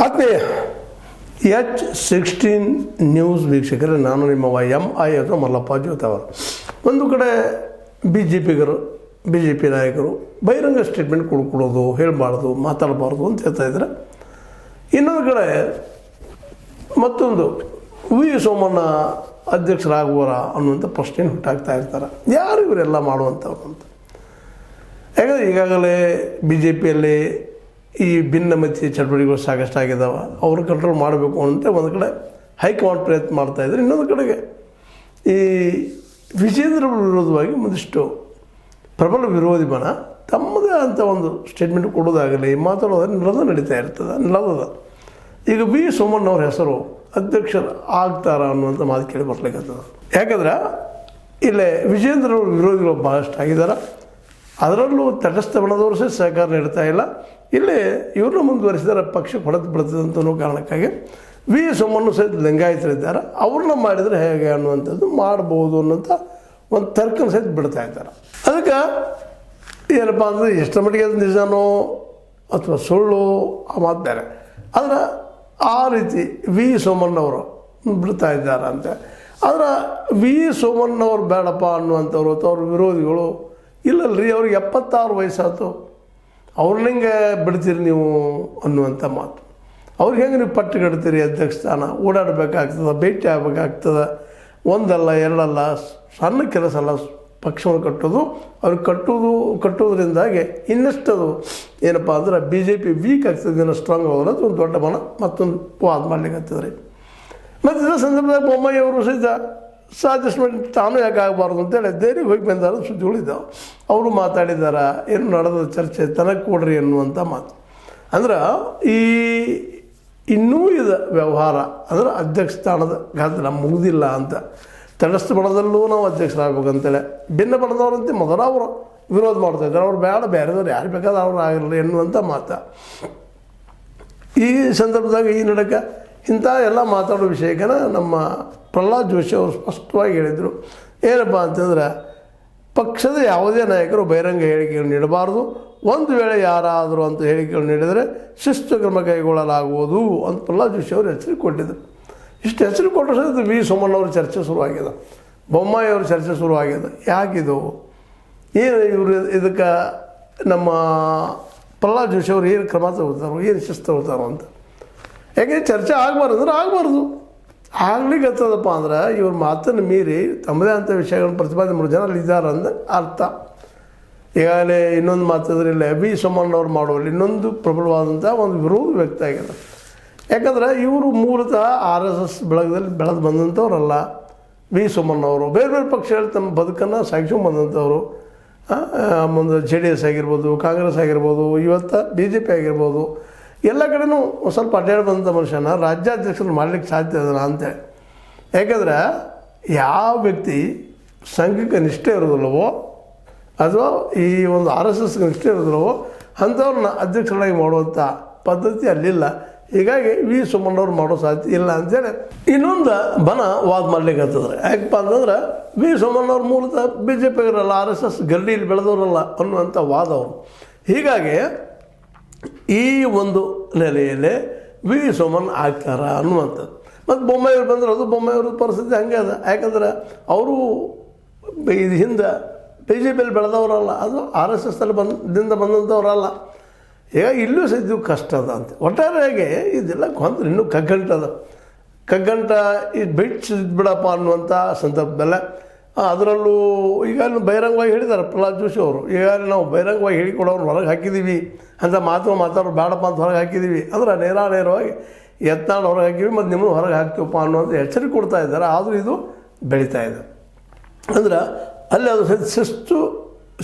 ಆತ್ಮೀಯ H16 news ವೀಕ್ಷಕರೇ, ನಾನು ನಿಮ್ಮ MI ಅಥವಾ ಮಲ್ಲಪ್ಪ ಜೋತವರು. ಒಂದು ಕಡೆ ಬಿ ಜೆ ಪಿ ನಾಯಕರು ಬಹಿರಂಗ ಸ್ಟೇಟ್ಮೆಂಟ್ ಕೊಡೋದು, ಹೇಳಬಾರ್ದು, ಮಾತಾಡಬಾರ್ದು ಅಂತ ಹೇಳ್ತಾ ಇದ್ದಾರೆ. ಇನ್ನೊಂದು ಕಡೆ ಮತ್ತೊಂದು ವಿ ಸೋಮಣ್ಣ ಅಧ್ಯಕ್ಷರಾಗುವರ ಅನ್ನುವಂಥ ಪ್ರಶ್ನೆ ಹುಟ್ಟಾಗ್ತಾ ಇರ್ತಾರೆ. ಯಾರು ಇವರೆಲ್ಲ ಮಾಡುವಂಥವ್ರು ಅಂತ. ಯಾಕಂದರೆ ಈಗಾಗಲೇ ಬಿ ಜೆ ಪಿಯಲ್ಲಿ ಈ ಭಿನ್ನಮತಿ ಚಟುವಟಿಕೆಗಳು ಸಾಕಷ್ಟಾಗಿದ್ದಾವೆ. ಅವರು ಕಂಟ್ರೋಲ್ ಮಾಡಬೇಕು ಅಂತ ಒಂದು ಕಡೆ ಹೈಕಮಾಂಡ್ ಪ್ರಯತ್ನ ಮಾಡ್ತಾಯಿದ್ದಾರೆ. ಇನ್ನೊಂದು ಕಡೆಗೆ ಈ ವಿಜೇಂದ್ರ ವಿರೋಧವಾಗಿ ಒಂದಿಷ್ಟು ಪ್ರಬಲ ವಿರೋಧಿ ಬಣ ತಮ್ಮದೇ ಅಂತ ಒಂದು ಸ್ಟೇಟ್ಮೆಂಟ್ ಕೊಡೋದಾಗಲಿ, ಮಾತಾಡೋದಾಗಲಿ ನಿಲ್ಲದ ನಡೀತಾ ಇರ್ತದೆ, ನಿಲ್ಲದ. ಈಗ ವಿ ಸೋಮಣ್ಣವ್ರ ಹೆಸರು ಅಧ್ಯಕ್ಷರು ಆಗ್ತಾರ ಅನ್ನುವಂಥ ಮಾತು ಕೇಳಿ ಬರ್ಲಿಕ್ಕತ್ತದ. ಯಾಕಂದ್ರೆ ಇಲ್ಲೇ ವಿಜೇಂದ್ರ ವಿರೋಧಿಗಳು ಭಾಳಷ್ಟು ಆಗಿದ್ದಾರೆ. ಅದರಲ್ಲೂ ತಟಸ್ಥ ಬಣದವರು ಸಹ ಸಹಕಾರ ನೀಡ್ತಾ ಇಲ್ಲ. ಇಲ್ಲಿ ಇವ್ರನ್ನ ಮುಂದುವರಿಸಿದರೆ ಪಕ್ಷಕ್ಕೆ ಹೊಡೆದು ಬಿಡ್ತದೆ ಅಂತ ಅನ್ನೋ ಕಾರಣಕ್ಕಾಗಿ ವಿ ಸೋಮಣ್ಣ ಸಹಿತ ಲಿಂಗಾಯತರಿದ್ದಾರೆ, ಅವ್ರನ್ನ ಮಾಡಿದರೆ ಹೇಗೆ ಅನ್ನುವಂಥದ್ದು ಮಾಡ್ಬೋದು ಅನ್ನೋಂಥ ಒಂದು ತರ್ಕನ ಸಹಿತ ಬಿಡ್ತಾ ಇದ್ದಾರೆ. ಅದಕ್ಕೆ ಏನಪ್ಪ ಅಂದರೆ ಎಷ್ಟರ ಮಟ್ಟಿಗೆ ಅದು ನಿಜನೋ ಅಥವಾ ಸುಳ್ಳು ಆ ಮಾತು ಬೇರೆ. ಆದರೆ ಆ ರೀತಿ ವಿ ಸೋಮಣ್ಣವರು ಬಿಡ್ತಾ ಇದ್ದಾರೆ ಅಂತ. ಆದರೆ ವಿ ಸೋಮಣ್ಣವ್ರು ಬೇಡಪ್ಪ ಅನ್ನುವಂಥವ್ರು ಅಥವಾ ಅವ್ರ ವಿರೋಧಿಗಳು ಇಲ್ಲಲ್ರಿ, ಅವ್ರಿಗೆ 76 ವಯಸ್ಸಾಯ್ತು, ಅವ್ರನ್ನ ಹೆಂಗೆ ಬಿಡ್ತೀರಿ ನೀವು ಅನ್ನುವಂಥ ಮಾತು. ಅವ್ರಿಗೆ ಹೆಂಗೆ ನೀವು ಪಟ್ಟು ಕಟ್ತೀರಿ ಅಧ್ಯಕ್ಷ ಸ್ಥಾನ, ಓಡಾಡಬೇಕಾಗ್ತದೆ, ಭೇಟಿ ಆಗಬೇಕಾಗ್ತದೆ, ಒಂದಲ್ಲ ಎರಡಲ್ಲ, ಸಣ್ಣ ಕೆಲಸ ಅಲ್ಲ ಪಕ್ಷವನ್ನು ಕಟ್ಟೋದು. ಅವ್ರಿಗೆ ಕಟ್ಟೋದ್ರಿಂದಾಗಿ ಇನ್ನಷ್ಟು ಅದು ಏನಪ್ಪ ಅಂದ್ರೆ ಬಿ ಜೆ ಪಿ ವೀಕ್ ಆಗ್ತದೆ, ಇನ್ನೂ ಸ್ಟ್ರಾಂಗ್ ಆಗೋಲ್ಲ. ಒಂದು ದೊಡ್ಡ ಬಣ ಮತ್ತೊಂದು ವಾದ ಮಾಡ್ಲಿಕ್ಕೆ ಆಗ್ತದೆ. ಮತ್ತು ಇದೇ ಸಂದರ್ಭದಾಗ ಬೊಮ್ಮಾಯಿ ಅವರು ಸಹಿತ ಸಜೆಸ್ಟ್ಮೆಂಟ್ ತಾನು ಯಾಕೆ ಆಗಬಾರ್ದು ಅಂತೇಳಿ ಧೈರ್ಯ ಹೋಗಿ ಬಂದಾರ ಸುದ್ದಿಗಳಿದ್ದಾವೆ. ಅವರು ಮಾತಾಡಿದ್ದಾರೆ, ಏನು ನಡೆದ ಚರ್ಚೆ ತನಗೆ ಕೊಡ್ರಿ ಅನ್ನುವಂಥ ಮಾತು. ಅಂದ್ರೆ ಇನ್ನೂ ಇದು ವ್ಯವಹಾರ ಅಂದ್ರೆ ಅಧ್ಯಕ್ಷ ಸ್ಥಾನದ ಗಾತ್ರ ಮುಗಿದಿಲ್ಲ ಅಂತ. ತಟಸ್ಥ ಬಣದಲ್ಲೂ ನಾವು ಅಧ್ಯಕ್ಷರಾಗಬೇಕಂತೇಳಿ ಭಿನ್ನ ಬಣದವರಂತೆ ಮೊದಲ ಅವರು ವಿರೋಧ ಮಾಡ್ತಾಯಿದ್ದಾರೆ. ಅವ್ರು ಬೇಡ, ಬೇರೆದವ್ರು ಯಾರು ಬೇಕಾದ್ರೆ ಅವ್ರು ಆಗಿರಲಿ ಎನ್ನುವಂಥ ಮಾತು. ಈ ಸಂದರ್ಭದಾಗ ಈ ನಡಕ ಇಂಥ ಎಲ್ಲ ಮಾತಾಡೋ ವಿಷಯಕ್ಕೆ ನಮ್ಮ ಪ್ರಹ್ಲಾದ್ ಜೋಶಿ ಅವರು ಸ್ಪಷ್ಟವಾಗಿ ಹೇಳಿದರು. ಏನಪ್ಪ ಅಂತಂದ್ರೆ ಪಕ್ಷದ ಯಾವುದೇ ನಾಯಕರು ಬಹಿರಂಗ ಹೇಳಿಕೆಗಳು ನೀಡಬಾರ್ದು. ಒಂದು ವೇಳೆ ಯಾರಾದರೂ ಅಂತ ಹೇಳಿಕೆಗಳು ನೀಡಿದರೆ ಶಿಸ್ತು ಕ್ರಮ ಕೈಗೊಳ್ಳಲಾಗುವುದು ಅಂತ ಪ್ರಹ್ಲಾದ್ ಜೋಶಿ ಅವರು ಎಚ್ಚರಿಕೆ ಕೊಟ್ಟಿದ್ದರು. ಇಷ್ಟು ಎಚ್ಚರಿಕೆ ಕೊಟ್ಟರು ಸಹಿತ ವಿ ಸೋಮಣ್ಣವ್ರ ಚರ್ಚೆ ಶುರುವಾಗಿದೆ, ಬೊಮ್ಮಾಯಿ ಅವ್ರ ಚರ್ಚೆ ಶುರುವಾಗಿದೆ. ಯಾಕಿದು ಏನು ಇವರು ಇದಕ್ಕೆ ನಮ್ಮ ಪ್ರಹ್ಲಾದ್ ಜೋಶಿ ಅವರು ಏನು ಕ್ರಮ ತಗೋತಾರೋ, ಏನು ಶಿಸ್ತು ತಗೋತಾರೋ ಅಂತ. ಯಾಕೆ ಚರ್ಚೆ ಆಗಬಾರ್ದು ಅಂದ್ರೆ ಆಗಬಾರ್ದು. ಆಗ್ಲಿಕ್ಕೆ ಹತ್ತದಪ್ಪ ಅಂದ್ರೆ ಇವ್ರ ಮಾತನ್ನು ಮೀರಿ ತಮ್ಮದೇ ಅಂಥ ವಿಷಯಗಳನ್ನು ಪ್ರತಿಪಾದನೆ 3 ಜನ ಇದ್ದಾರೆ ಅಂದ ಅರ್ಥ. ಈಗಾಗಲೇ ಇನ್ನೊಂದು ಮಾತಾದ್ರೆ ಇಲ್ಲ, ವಿ ಸೋಮಣ್ಣವ್ರು ಮಾಡುವಲ್ಲಿ ಇನ್ನೊಂದು ಪ್ರಬಲವಾದಂಥ ಒಂದು ವಿರೋಧ ವ್ಯಕ್ತ ಆಗಿದೆ. ಯಾಕಂದ್ರೆ ಇವರು ಮೂಲತಃ RSS ಬೆಳಗದಲ್ಲಿ ಬೆಳೆದು ಬಂದಂಥವ್ರಲ್ಲ. ವಿ ಸೋಮಣ್ಣವರು ಬೇರೆ ಬೇರೆ ಪಕ್ಷಗಳಲ್ಲಿ ತಮ್ಮ ಬದುಕನ್ನು ಸಾಗಿಸ್ಕೊಂಡು ಬಂದಂಥವ್ರು. ಮುಂದೆ JDS ಆಗಿರ್ಬೋದು, ಕಾಂಗ್ರೆಸ್ ಆಗಿರ್ಬೋದು, ಇವತ್ತು BJP ಆಗಿರ್ಬೋದು, ಎಲ್ಲ ಕಡೆನೂ ಸ್ವಲ್ಪ ಅಡ್ಡಾಡಿ ಬಂದಂಥ ಮನುಷ್ಯನ ರಾಜ್ಯಾಧ್ಯಕ್ಷರು ಮಾಡಲಿಕ್ಕೆ ಸಾಧ್ಯ ಅದಲ್ಲ ಅಂತೇಳಿ. ಯಾಕಂದ್ರೆ ಯಾವ ವ್ಯಕ್ತಿ ಸಂಘಕ್ಕೆ ನಿಷ್ಠೆ ಇರೋದಿಲ್ಲವೋ ಅಥವಾ ಈ ಒಂದು RSSಗೆ ನಿಷ್ಠೆ ಇರೋದಿಲ್ಲವೋ ಅಂಥವ್ರನ್ನ ಅಧ್ಯಕ್ಷರಾಗಿ ಮಾಡುವಂಥ ಪದ್ಧತಿ ಅಲ್ಲಿಲ್ಲ. ಹೀಗಾಗಿ ವಿ ಸೋಮಣ್ಣವ್ರು ಮಾಡೋ ಸಾಧ್ಯ ಇಲ್ಲ ಅಂತೇಳಿ ಇನ್ನೊಂದು ಬಣ ವಾದ ಮಾಡ್ಲಿಕ್ಕೆ ಹತ್ತಿದ್ರೆ. ಯಾಕಪ್ಪ ಅಂತಂದ್ರೆ ವಿ ಸೋಮಣ್ಣವ್ರು ಮೂಲತಃ BJP ಇರಲ್ಲ, RSS ಗಲ್ಲಿಯಲ್ಲಿ ಬೆಳೆದವರಲ್ಲ ಅನ್ನುವಂಥ ವಾದ ಅವರು. ಹೀಗಾಗಿ ಈ ಒಂದು ನೆಲೆಯಲ್ಲೇ ವಿ ಸೋಮಣ್ಣ ಆಗ್ತಾರ ಅನ್ನುವಂಥದ್ದು. ಮತ್ತು ಬೊಮ್ಮಾಯಿಯವ್ರು ಬಂದ್ರೆ ಅದು ಬೊಮ್ಮಾಯಿಯವ್ರ ಪರಿಸ್ಥಿತಿ ಹಂಗೆ ಅದ. ಯಾಕಂದ್ರೆ ಅವರು ಇದು ಹಿಂದೆ BJPಯಲ್ಲಿ ಬೆಳೆದವರಲ್ಲ, ಅದು RSSದಲ್ಲಿ ಬಂದಂಥವ್ರಲ್ಲ. ಈಗ ಇಲ್ಲೂ ಸಹಿತ ಕಷ್ಟ ಅದ ಅಂತ. ಒಟ್ಟಾರೆಯಾಗಿ ಇದೆಲ್ಲ ಕೊಂದ್ರೆ ಇನ್ನೂ ಕಗ್ಗಂಟ ಇದು ಬಿಡಪ್ಪ ಅನ್ನುವಂಥ ಸಂದರ್ಭದಲ್ಲೇ ಅದರಲ್ಲೂ ಈಗ ಬಹಿರಂಗವಾಗಿ ಹೇಳಿದ್ದಾರೆ ಪ್ರಹ್ಲಾದ್ ಜೋಶಿ ಅವರು. ಈಗ ನಾವು ಬಹಿರಂಗವಾಗಿ ಹೇಳಿಕೊಡೋರು ಹೊರಗೆ ಹಾಕಿದ್ದೀವಿ ಅಂತ ಮಾತಾಡೋರು ಬೇಡಪ್ಪ ಅಂತ ಹೊರಗೆ ಹಾಕಿದ್ದೀವಿ ಅಂದ್ರೆ ನೇರವಾಗಿ ಯತ್ನಾಳ್ ಹೊರಗೆ ಹಾಕಿವಿ ಮತ್ತು ನಿಮ್ಮನ್ನು ಹೊರಗೆ ಹಾಕ್ತೀವಪ್ಪ ಅನ್ನೋದು ಎಚ್ಚರಿಕೆ ಕೊಡ್ತಾ ಇದ್ದಾರೆ. ಆದರೂ ಇದು ಬೆಳೀತಾ ಇದೆ. ಅಂದ್ರೆ ಅಲ್ಲಿ ಅದು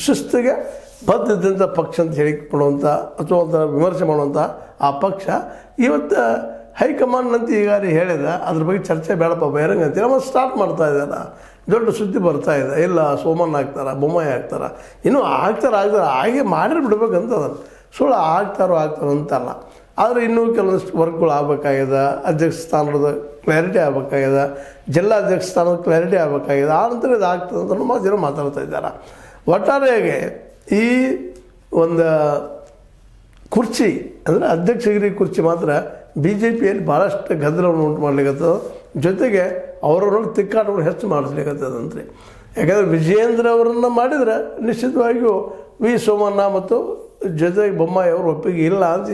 ಶಿಸ್ತಿಗೆ ಬದ್ಧದಂಥ ಪಕ್ಷ ಅಂತ ಹೇಳಿಕೊಡುವಂಥ ಅಥವಾ ಒಂಥರ ವಿಮರ್ಶೆ ಮಾಡುವಂಥ ಆ ಪಕ್ಷ ಇವತ್ತು ಹೈಕಮಾಂಡ್ನಂತ ಈಗಾಗಲೇ ಹೇಳಿದ ಅದ್ರ ಬಗ್ಗೆ ಚರ್ಚೆ ಬೇಡಪ್ಪ ಬಹಿರಂಗ ಅಂತೇಳಿ ಮತ್ತು ಸ್ಟಾರ್ಟ್ ಮಾಡ್ತಾ ಇದ್ದಾರೆ. ದೊಡ್ಡ ಸುದ್ದಿ ಬರ್ತಾ ಇದೆ, ಇಲ್ಲ ಸೋಮಣ್ಣ ಆಗ್ತಾರೆ, ಬೊಮ್ಮಾಯಿ ಆಗ್ತಾರೆ, ಇನ್ನೂ ಆಗ್ತಾರೆ ಹಾಗೆ ಮಾಡಿದ್ರೆ ಬಿಡ್ಬೇಕಂತ ಅದನ್ನು. ಸುಳ್ಳು ಆಗ್ತಾರೋ ಅಂತಲ್ಲ. ಆದರೆ ಇನ್ನೂ ಕೆಲವೊಂದಿಷ್ಟು ವರ್ಕ್ಗಳು ಆಗಬೇಕಾಗಿದೆ. ಅಧ್ಯಕ್ಷ ಸ್ಥಾನದ ಕ್ಲಾರಿಟಿ ಆಗಬೇಕಾಗಿದೆ, ಜಿಲ್ಲಾಧ್ಯಕ್ಷ ಸ್ಥಾನದ ಕ್ಲಾರಿಟಿ ಆಗಬೇಕಾಗಿದೆ. ಆ ನಂತರ ಇದು ಆಗ್ತದೆ ಅಂತ ಜನ ಮಾತಾಡ್ತಾ ಇದ್ದಾರೆ. ಒಟ್ಟಾರೆಯಾಗಿ ಈ ಒಂದು ಕುರ್ಚಿ ಅಂದರೆ ಅಧ್ಯಕ್ಷಗಿರಿ ಕುರ್ಚಿ ಮಾತ್ರ ಬಿ ಜೆ ಪಿಯಲ್ಲಿ ಭಾಳಷ್ಟು ಗದ್ದಲವನ್ನು ಉಂಟು ಮಾಡ್ಲಿಕ್ಕತ್ತದ, ಜೊತೆಗೆ ಅವರವ್ರೊಳಗೆ ತಿಕ್ಕಾಟಗಳು ಹೆಚ್ಚು ಮಾಡಿಸ್ಲಿಕ್ಕತ್ತದಂತ್ರಿ. ಯಾಕಂದರೆ ವಿಜಯೇಂದ್ರ ಅವರನ್ನು ಮಾಡಿದರೆ ನಿಶ್ಚಿತವಾಗಿಯೂ ವಿ ಸೋಮಣ್ಣ ಮತ್ತು ಜೊತೆಗೆ ಬೊಮ್ಮಾಯಿ ಅವರು ಒಪ್ಪಿಗೆ ಇಲ್ಲ ಅಂತ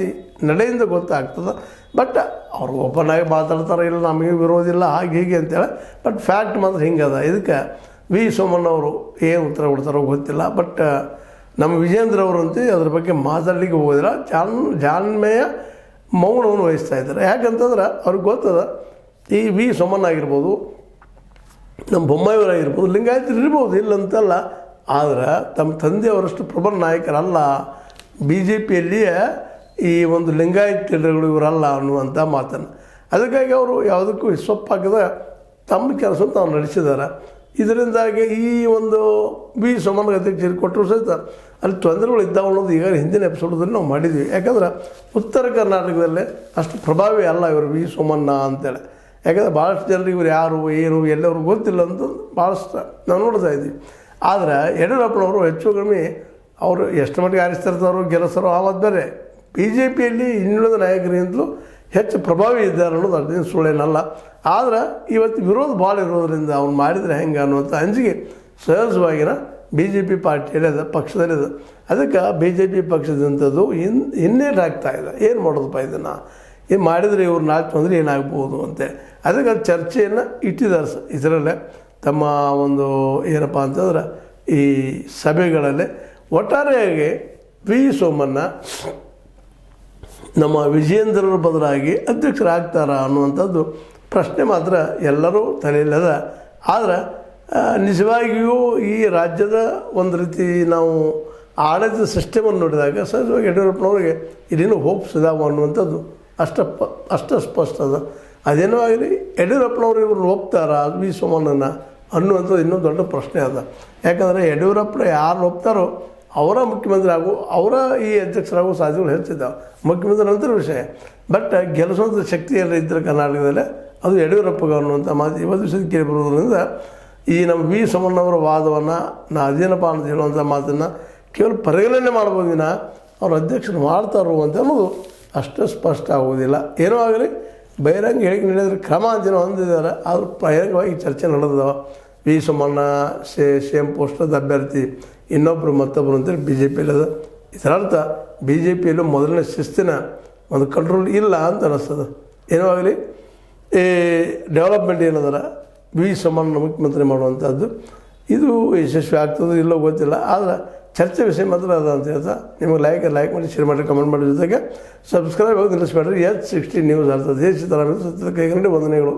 ನಡೆಯಿಂದ ಗೊತ್ತಾಗ್ತದೆ. ಬಟ್ ಅವ್ರು ಓಪನ್ ಆಗಿ ಮಾತಾಡ್ತಾರೆ, ಇಲ್ಲ ನಮಗೆ ವಿರೋಧಿಲ್ಲ ಹಾಗೆ ಹೀಗೆ ಅಂತೇಳಿ. ಬಟ್ ಫ್ಯಾಕ್ಟ್ ಮಾತ್ರ ಹಿಂಗದ. ಇದಕ್ಕೆ ವಿ ಸೋಮಣ್ಣ ಅವರು ಏನು ಉತ್ತರ ಕೊಡ್ತಾರೋ ಗೊತ್ತಿಲ್ಲ. ಬಟ್ ನಮ್ಮ ವಿಜೇಂದ್ರ ಅವರಂತೂ ಅದ್ರ ಬಗ್ಗೆ ಮಾತಾಡಲಿಕ್ಕೆ ಹೋಗೋದಿಲ್ಲ, ಜಾಣ್ಮೆಯ ಮೌನವನ್ನು ವಹಿಸ್ತಾ ಇದ್ದಾರೆ. ಯಾಕಂತಂದ್ರೆ ಅವ್ರಿಗೆ ಗೊತ್ತದ ಈ ವಿ ಸೋಮಣ್ಣ ಆಗಿರ್ಬೋದು, ನಮ್ಮ ಬೊಮ್ಮಾಯಿಯವರಾಗಿರ್ಬೋದು, ಲಿಂಗಾಯತರು ಇರ್ಬೋದು, ಇಲ್ಲಂತಲ್ಲ. ಆದರೆ ತಮ್ಮ ತಂದೆಯವರಷ್ಟು ಪ್ರಬಲ ನಾಯಕರಲ್ಲ, ಬಿ ಜೆ ಪಿಯಲ್ಲಿಯೇ ಈ ಒಂದು ಲಿಂಗಾಯತ ಲೀಡರ್ಗಳು ಇವರಲ್ಲ ಅನ್ನುವಂಥ ಮಾತನ್ನು. ಅದಕ್ಕಾಗಿ ಅವರು ಯಾವುದಕ್ಕೂ ಸೊಪ್ಪಾಕದ ತಮ್ಮ ಕೆಲಸವನ್ನು ತಾವು ನಡೆಸಿದ್ದಾರೆ. ಇದರಿಂದಾಗಿ ಈ ಒಂದು ವಿ ಸೋಮಣ್ಣ ಅಧ್ಯಕ್ಷರು ಕೊಟ್ಟರು ಸಹಿತ ಅಲ್ಲಿ ತೊಂದರೆಗಳು ಇದ್ದಾವೆ ಅನ್ನೋದು ಈಗ ಹಿಂದಿನ ಎಪಿಸೋಡಲ್ಲಿ ನಾವು ಮಾಡಿದ್ವಿ. ಯಾಕಂದ್ರೆ ಉತ್ತರ ಕರ್ನಾಟಕದಲ್ಲೇ ಅಷ್ಟು ಪ್ರಭಾವಿ ಅಲ್ಲ ಇವರು ವಿ ಸೋಮಣ್ಣ ಅಂತೇಳಿ. ಯಾಕಂದರೆ ಭಾಳಷ್ಟು ಜನರಿಗೆ ಇವರು ಯಾರು ಏನು ಎಲ್ಲರೂ ಗೊತ್ತಿಲ್ಲ ಅಂತ ಭಾಳಷ್ಟು ನಾವು ನೋಡ್ತಾ ಇದ್ವಿ. ಆದರೆ ಯಡಿಯೂರಪ್ಪನವರು ಹೆಚ್ಚು ಕಡಿಮೆ ಅವರು ಎಷ್ಟು ಮಟ್ಟಿಗೆ ಆರಿಸ್ತಿರ್ತಾರೋ ಗೆಲ್ಲಿಸ್ತಾರೋ ಆವತ್ತು ಬೇರೆ. ಬಿ ಜೆ ಪಿಯಲ್ಲಿ ಇನ್ನುಳಿದ ನಾಯಕರಿಂದಲೂ ಹೆಚ್ಚು ಪ್ರಭಾವಿ ಇದ್ದಾರೆ ಅನ್ನೋದು ಅದೇನು ಸುಳ್ಳೇನಲ್ಲ. ಆದರೆ ಇವತ್ತು ವಿರೋಧ ಭಾಳ ಇರೋದರಿಂದ ಅವ್ನು ಮಾಡಿದರೆ ಹೆಂಗೆ ಅನ್ನುವಂಥ ಅಂಜಿಗೆ ಸಹಜವಾಗಿನ ಬಿ ಜೆ ಪಿ ಪಾರ್ಟಿಯಲ್ಲಿದೆ, ಪಕ್ಷದಲ್ಲಿದೆ. ಅದಕ್ಕೆ ಬಿ ಜೆ ಪಿ ಪಕ್ಷದಂಥದ್ದು ಇನ್ನೇಟ್ ಆಗ್ತಾಯಿದೆ. ಏನು ಮಾಡೋದಪ್ಪ ಇದನ್ನು, ಏನು ಮಾಡಿದರೆ ಇವ್ರು ನಾಲ್ಕು ತೊಂದರೆ ಏನಾಗ್ಬೋದು ಅಂತೆ. ಅದಕ್ಕೆ ಚರ್ಚೆಯನ್ನು ಇಟ್ಟಿದ್ದಾರೆ ಇದರಲ್ಲೇ ತಮ್ಮ ಒಂದು ಏನಪ್ಪ ಅಂತಂದ್ರೆ ಈ ಸಭೆಗಳಲ್ಲಿ. ಒಟ್ಟಾರೆಯಾಗಿ ವಿ ಸೋಮಣ್ಣ ನಮ್ಮ ವಿಜಯೇಂದ್ರರ ಬದಲಾಗಿ ಅಧ್ಯಕ್ಷರಾಗ್ತಾರಾ ಅನ್ನುವಂಥದ್ದು ಪ್ರಶ್ನೆ ಮಾತ್ರ ಎಲ್ಲರೂ ತಲೆಯಲ್ಲದ. ಆದರೆ ನಿಜವಾಗಿಯೂ ಈ ರಾಜ್ಯದ ಒಂದು ರೀತಿ ನಾವು ಆಡಳಿತ ಸಿಸ್ಟಮನ್ನು ನೋಡಿದಾಗ ಸಹಜವಾಗಿ ಯಡಿಯೂರಪ್ಪನವ್ರಿಗೆ ಇದೇನು ಹೋಪ್ಸ್ ಇದಾವೆ ಅನ್ನುವಂಥದ್ದು ಅಷ್ಟು ಸ್ಪಷ್ಟ ಅದ. ಅದೇನೋ ಆಗಲಿ ಯಡಿಯೂರಪ್ಪನವ್ರು ಇವ್ರು ಒಪ್ತಾರಾ ವಿ ಸೋಮಣ್ಣನ ಅನ್ನುವಂಥದ್ದು ಇನ್ನೂ ದೊಡ್ಡ ಪ್ರಶ್ನೆ ಅದ. ಯಾಕಂದರೆ ಯಡಿಯೂರಪ್ಪನ ಯಾರು ಒಪ್ತಾರೋ ಅವರ ಮುಖ್ಯಮಂತ್ರಿ ಅವರ ಈ ಅಧ್ಯಕ್ಷರಾಗುವ ಸಾಧ್ಯತೆಗಳು ಹೆಚ್ಚಿದ್ದಾವೆ. ಮುಖ್ಯಮಂತ್ರಿ ನಂತರ ವಿಷಯ. ಬಟ್ ಗೆಲ್ಲಿಸುವಂಥ ಶಕ್ತಿ ಎಲ್ಲ ಇದ್ದರೆ ಕರ್ನಾಟಕದಲ್ಲೇ ಅದು ಯಡಿಯೂರಪ್ಪಗೆ ಅನ್ನುವಂಥ ಮಾತು ಇವತ್ತು ದಿವಸದ ಕೇಳಿ ಬರೋದ್ರಿಂದ ಈ ನಮ್ಮ ವಿ ಸೋಮಣ್ಣವರ ವಾದವನ್ನು ಅದೇನಪ್ಪ ಅಂತ ಹೇಳುವಂಥ ಮಾತನ್ನು ಕೇವಲ ಪರಿಗಣನೆ ಮಾಡ್ಬೋದು ವಿನ ಅವ್ರು ಅಧ್ಯಕ್ಷರು ಮಾಡ್ತಾರೋ ಅಂತ ಅನ್ನೋದು ಅಷ್ಟು ಸ್ಪಷ್ಟ ಆಗೋದಿಲ್ಲ. ಏನೋ ಆಗಲಿ ಬಹಿರಂಗ ಹೇಳಿಕೆ ನೀಡಿದ್ರೆ ಕ್ರಮ ಅಂತೇನೋ ಹೊಂದಿದ್ದಾರೆ. ಆದರೂ ಬಹಿರಂಗವಾಗಿ ಚರ್ಚೆ ನಡೆದವ. ವಿ ಸೋಮಣ್ಣ ಸೇಮ್ ಪೋಸ್ಟದ ಅಭ್ಯರ್ಥಿ, ಇನ್ನೊಬ್ಬರು ಮತ್ತೊಬ್ಬರು ಅಂತೇಳಿ ಬಿ ಜೆ ಪಿಯಲ್ಲದ. ಇದರರ್ಥ ಬಿ ಜೆ ಪಿಯಲ್ಲೂ ಮೊದಲನೇ ಶಿಸ್ತಿನ ಒಂದು ಕಂಟ್ರೋಲ್ ಇಲ್ಲ ಅಂತ ಅನ್ನಿಸ್ತದೆ. ಏನೋ ಆಗಲಿ ಈ ಡೆವಲಪ್ಮೆಂಟ್ ಏನದರ ವಿ ಸೋಮಣ್ಣ ಮುಖ್ಯಮಂತ್ರಿ ಮಾಡುವಂಥದ್ದು ಇದು ಯಶಸ್ವಿ ಆಗ್ತದೆ ಇಲ್ಲೋ ಗೊತ್ತಿಲ್ಲ. ಆದರೆ ಚರ್ಚೆ ವಿಷಯ ಮಾತ್ರ ಅದ ಅಂತ ಹೇಳ್ತಾ ನಿಮಗೆ ಲೈಕ್ ಮಾಡಿ, ಶೇರ್ ಮಾಡಿ, ಕಮೆಂಟ್ ಮಾಡಿ, ಜೊತೆಗೆ ಸಬ್ಸ್ಕ್ರೈಬ್ ಆಗಿ ನಿಲ್ಲಿಸಬೇಡ್ರಿ. H60 ನ್ಯೂಸ್ ಅರ್ಥದ ದೇಶದ ಸತ್ಯದ ಕೈಗಂಡಿ ವಂದನೆಗಳು.